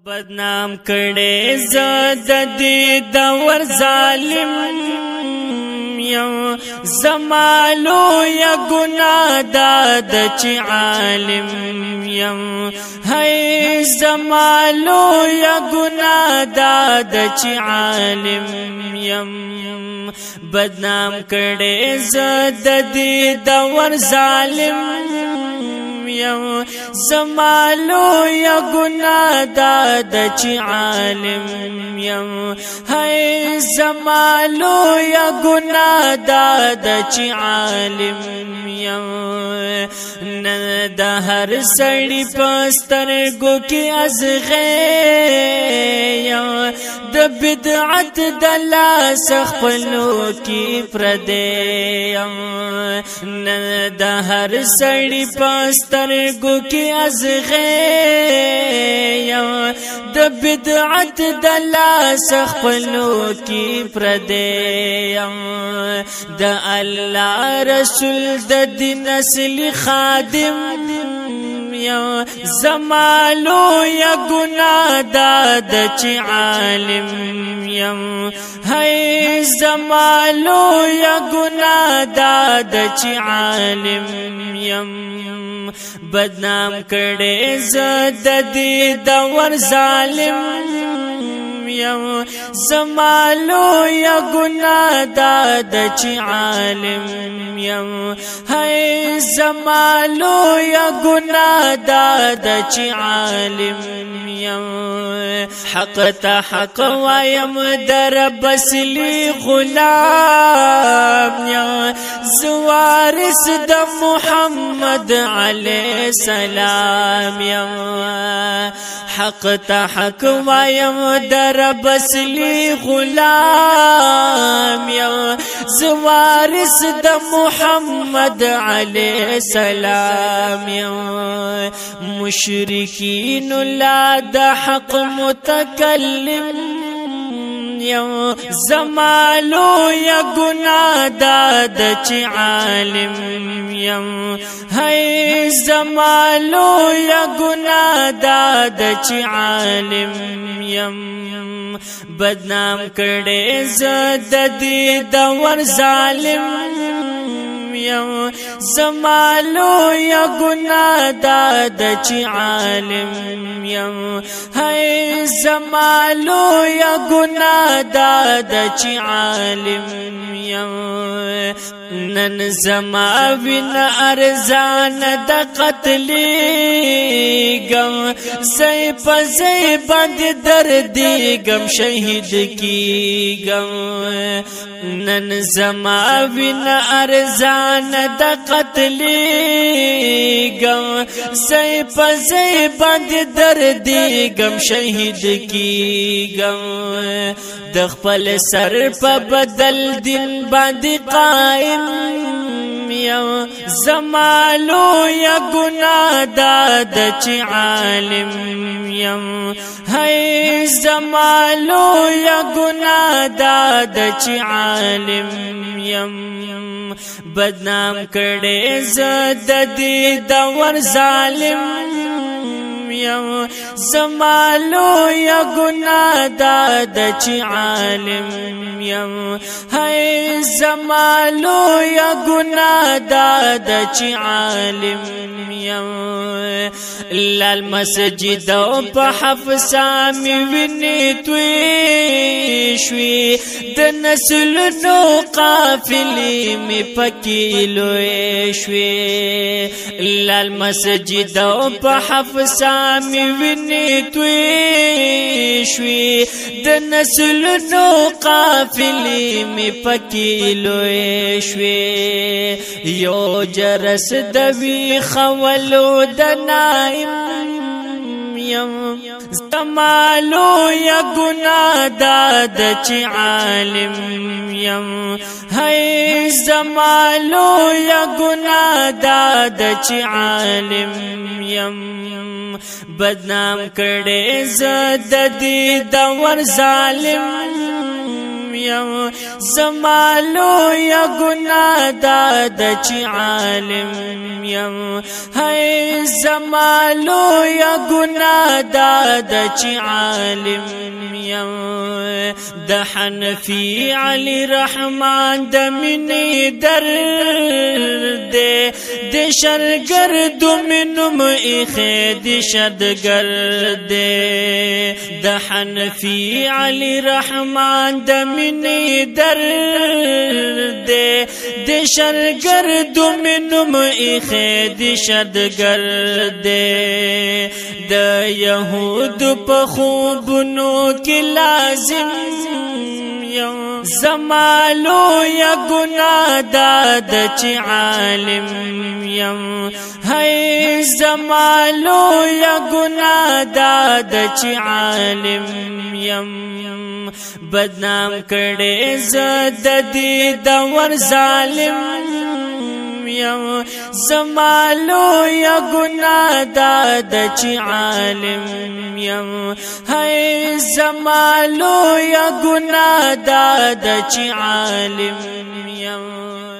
بدنام کړي زاد دې دور ظالم یم زمالو یا ګناه داد چې عالم یم هی زمالو یا ګناه داد چې عالم یم بدنام کړي زاد دې دور ظالم یم زمالو یا گناہ داد چی عالم یم ہے زمالو یا گناہ داد چی عالم یم ندا ہر سڑی پسترگو کی ازغیم د بدعت دلا سخپلو کی پردیم ندا ہر سڑی پسترگو کی ازغیم د بدعت دلا سخپلو کی پردیم د اللہ رسول د دین اصل خادم یا زمالو یا گناہ داد چی عالم یم ہے زمالو یا گناہ داد چی عالم یم بدنام کړي زاد دې دور ظالم یم زمالو یا گناہ داد چی عالم یم ہے زمالو یا گناہ داد چی عالم یم حق تا حق وایم در بسلی غلام یم زوارس د محمد علیہ السلام یم حق تا حق وایم در بسلی غلام یم زوارس د محمد علیہ السلام یم مشرکین لا د حق متکلم یم زمالو یا گناہ داد چی عالم یم ہے زمالو یا گناہ داد چی عالم یم بدنام کړي زاد دې دور ظالم یم زمالو یا گناہ داد چی عالم یم ہے زمالو یا گناہ داد چی عالم یم نن زما وین ارزان د قتلی گم زی پزی بند دردی گم شہید کی گم نن زما وین ارزان د قتلی گم زی پزی بند دردی گم شہید کی گم د خپل سر په بدل دین باندې قائم یم زمالو یا گناہ داد چی عالم یم ہے زمالو یا گناہ داد چی عالم یم بدنام کړي زاد دې دور ظالم یم زمالو یا گناہ داد چی عالم یم ہے زمالو یا گناہ داد چی عالم یم لال مسجد په حفصه می ویني توی شوي د نسلونو قافلې می پکې لوی شوي لال مسجد په حفصه می ویني توی شوي د نسلونو قافلې می پکې لوی شوي یو جرس د وی خولو د نائم یم زمالو یا گناہ داد چی عالم یم ہے زمالو یا گناہ داد چی عالم یم بدنام کړي زاد دې دور ظالم یم زمالو یا گناه دادا چی عالم یم ہے زمالو یا گناه دادا چی عالم یم د حنفی علی رحمان د منی درد د شرګرد منم ایخه د شرګرد د حنفی علی رحمان د منی درد د شرګرد منم ایخه د شرګرد د یهود په خوبونو کې لازم یم زمالو یا گناه دادا چی عالم یم ہے زمالو یا گناه دادا چی عالم یم بدنام کړي زد دی دور ظالم یم زمالو یا گناه دادا چی عالم یم ہے زمالو یا گناه دادا چی عالم یم